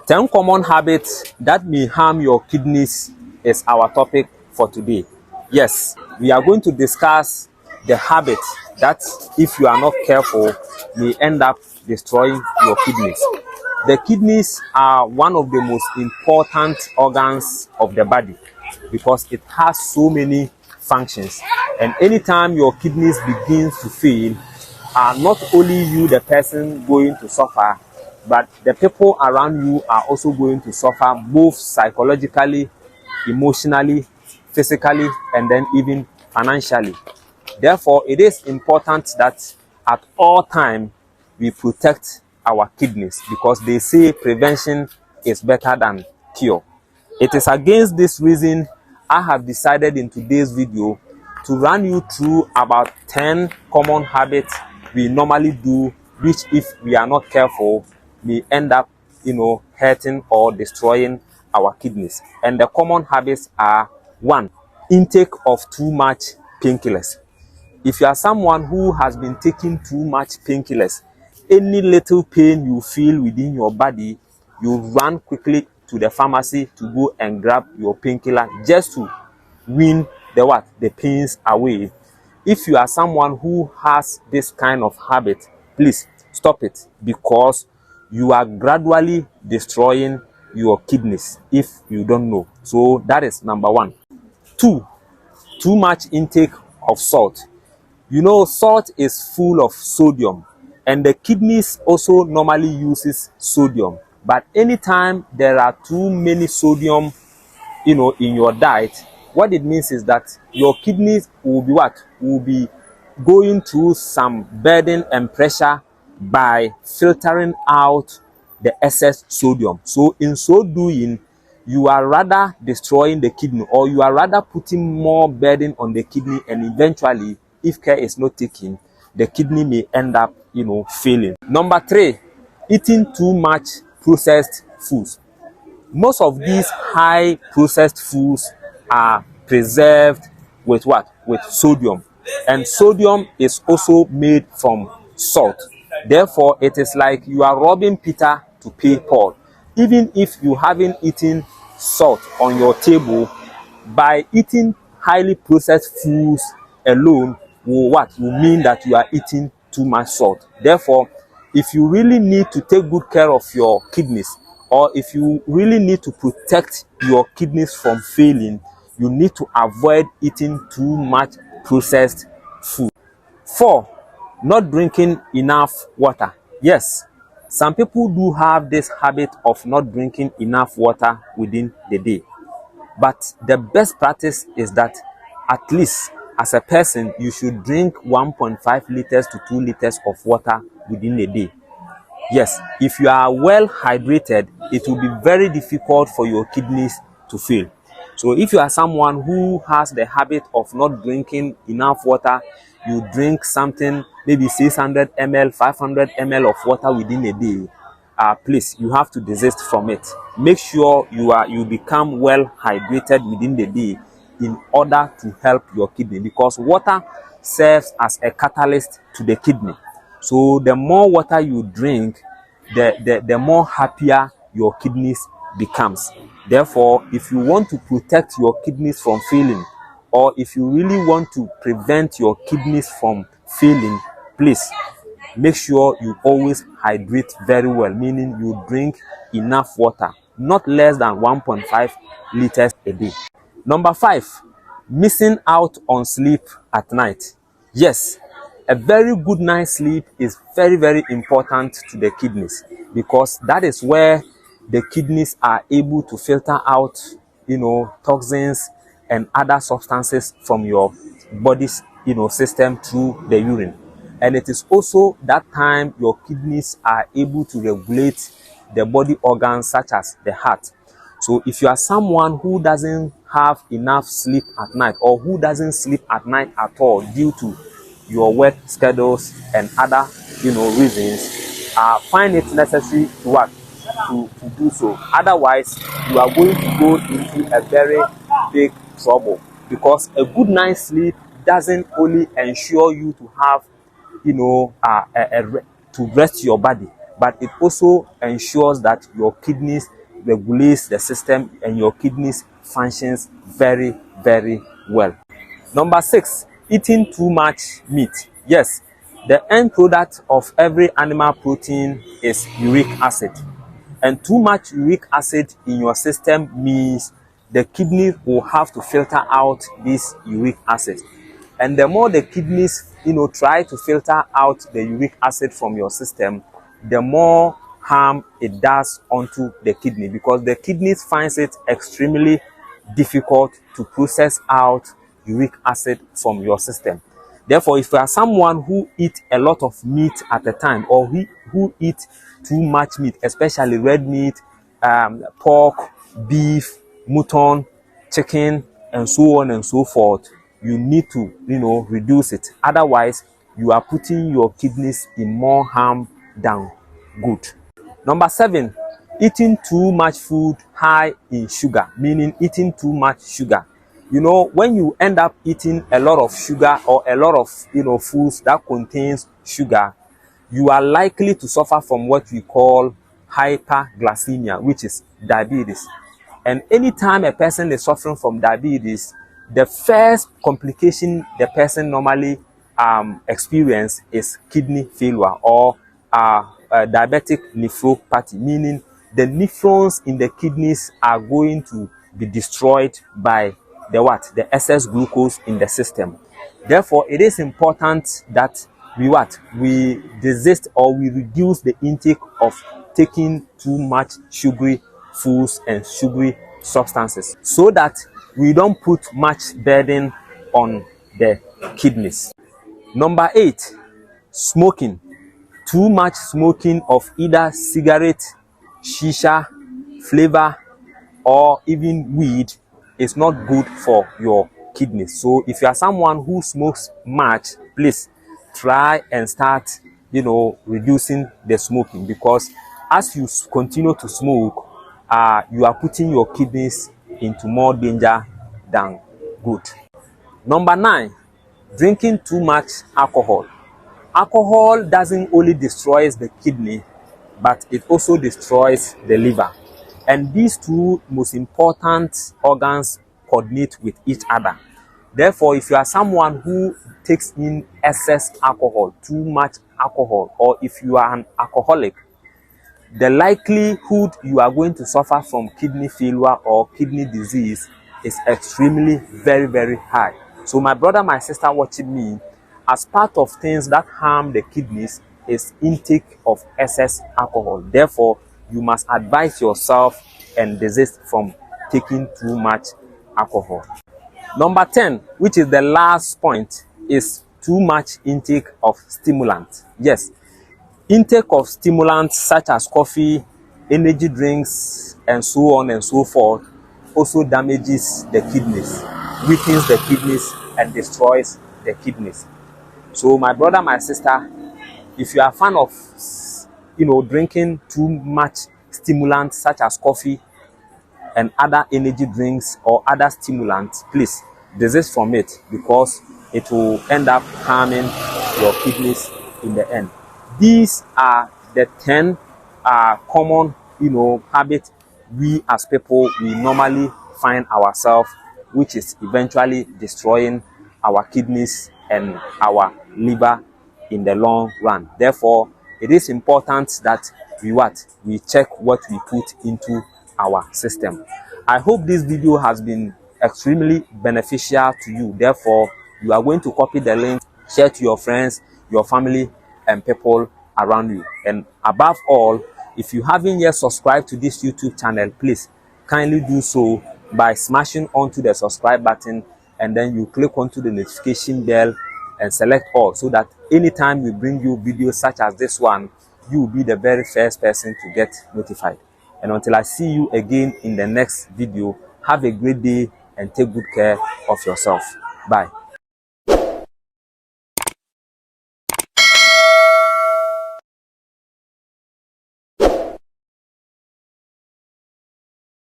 10 common habits that may harm your kidneys is our topic for today. Yes, we are going to discuss the habit that, if you are not careful, may end up destroying your kidneys. The kidneys are one of the most important organs of the body because it has so many functions. And anytime your kidneys begins to fail, not only you, the person, going to suffer, but the people around you are also going to suffer, both psychologically, emotionally, physically, and then even financially. Therefore, it is important that at all times we protect our kidneys, because they say prevention is better than cure. It is against this reason I have decided in today's video to run you through about 10 common habits we normally do, which, if we are not careful, may end up, hurting or destroying our kidneys. And the common habits are: 1, intake of too much painkillers. If you are someone who has been taking too much painkillers, any little pain you feel within your body, you run quickly to the pharmacy to go and grab your painkiller just to wean the pains away. If you are someone who has this kind of habit, please stop it, because you are gradually destroying your kidneys if you don't know. So that is number 1. 2, too much intake of salt. Salt is full of sodium, and the kidneys also normally uses sodium. But anytime there are too many sodium, in your diet, what it means is that your kidneys will be will be going through some burden and pressure by filtering out the excess sodium. So in so doing, you are rather destroying the kidney, or you are rather putting more burden on the kidney, and eventually, if care is not taken, the kidney may end up, failing. Number 3, eating too much processed foods. Most of these high processed foods are preserved with with sodium, and sodium is also made from salt. Therefore, it is like you are robbing Peter to pay Paul. Even if you haven't eaten salt on your table, by eating highly processed foods alone will mean that you are eating too much salt. Therefore, if you really need to take good care of your kidneys, or if you really need to protect your kidneys from failing, you need to avoid eating too much processed food. 4, not drinking enough water. Yes, some people do have this habit of not drinking enough water within the day. But the best practice is that, at least as a person, you should drink 1.5 liters to 2 liters of water within a day. Yes, if you are well hydrated, it will be very difficult for your kidneys to fail. So if you are someone who has the habit of not drinking enough water, you drink something, maybe 600 ml, 500 ml of water within a day, please, you have to desist from it. Make sure you become well hydrated within the day in order to help your kidney, because water serves as a catalyst to the kidney. So the more water you drink, the more happier your kidneys becomes. Therefore, if you want to protect your kidneys from failing, or if you really want to prevent your kidneys from failing, please make sure you always hydrate very well, meaning you drink enough water, not less than 1.5 liters a day. Number 5, missing out on sleep at night. Yes, a very good night's sleep is very, very important to the kidneys, because that is where the kidneys are able to filter out, toxins and other substances from your body's, system through the urine. And it is also that time your kidneys are able to regulate the body organs such as the heart. So if you are someone who doesn't have enough sleep at night, or who doesn't sleep at night at all due to your work schedules and other, reasons, find it necessary to do so. Otherwise, you are going to go into a very big trouble, because a good night's sleep doesn't only ensure you to have, to rest your body, but it also ensures that your kidneys regulates the system and your kidneys functions very, very well. Number 6, eating too much meat. Yes, the end product of every animal protein is uric acid. And too much uric acid in your system means the kidney will have to filter out this uric acid. And the more the kidneys, try to filter out the uric acid from your system, the more harm it does onto the kidney, because the kidneys finds it extremely difficult to process out uric acid from your system. Therefore, if you are someone who eats a lot of meat at a time, or who eats too much meat, especially red meat, pork, beef, mutton, chicken, and so on and so forth, you need to, reduce it. Otherwise, you are putting your kidneys in more harm than good. Number 7, eating too much food high in sugar, meaning eating too much sugar. When you end up eating a lot of sugar or a lot of, foods that contains sugar, you are likely to suffer from what we call hyperglycemia, which is diabetes. And anytime a person is suffering from diabetes, the first complication the person normally experience is kidney failure, or diabetic nephropathy, meaning the nephrons in the kidneys are going to be destroyed by the excess glucose in the system. Therefore, it is important that we desist, or we reduce the intake of taking too much sugary foods and sugary substances, so that we don't put much burden on the kidneys. Number 8, smoking. Too much smoking of either cigarette, shisha, flavor, or even weed is not good for your kidneys. So if you are someone who smokes much, please try and start, reducing the smoking, because as you continue to smoke, you are putting your kidneys into more danger than good. Number 9, drinking too much alcohol. Alcohol doesn't only destroy the kidney, but it also destroys the liver. And these two most important organs coordinate with each other. Therefore, if you are someone who takes in excess alcohol, too much alcohol, or if you are an alcoholic, the likelihood you are going to suffer from kidney failure or kidney disease is extremely very, very high. So my brother, my sister watching me, as part of things that harm the kidneys is intake of excess alcohol. Therefore, you must advise yourself and desist from taking too much alcohol. Number 10, which is the last point, is too much intake of stimulants. Yes, intake of stimulants such as coffee, energy drinks, and so on and so forth also damages the kidneys, weakens the kidneys, and destroys the kidneys. So my brother, my sister, if you are a fan of, drinking too much stimulants such as coffee and other energy drinks or other stimulants, please desist from it, because it will end up harming your kidneys in the end. These are the 10 common, habits we as people, we normally find ourselves, which is eventually destroying our kidneys and our liver in the long run. Therefore, it is important that we check what we put into our system. I hope this video has been extremely beneficial to you. Therefore, you are going to copy the link, share to your friends, your family, and people around you. And above all, if you haven't yet subscribed to this YouTube channel, please kindly do so by smashing onto the subscribe button, and then you click onto the notification bell and select all, so that anytime we bring you videos such as this one, you will be the very first person to get notified. And until I see you again in the next video, have a great day and take good care of yourself. Bye.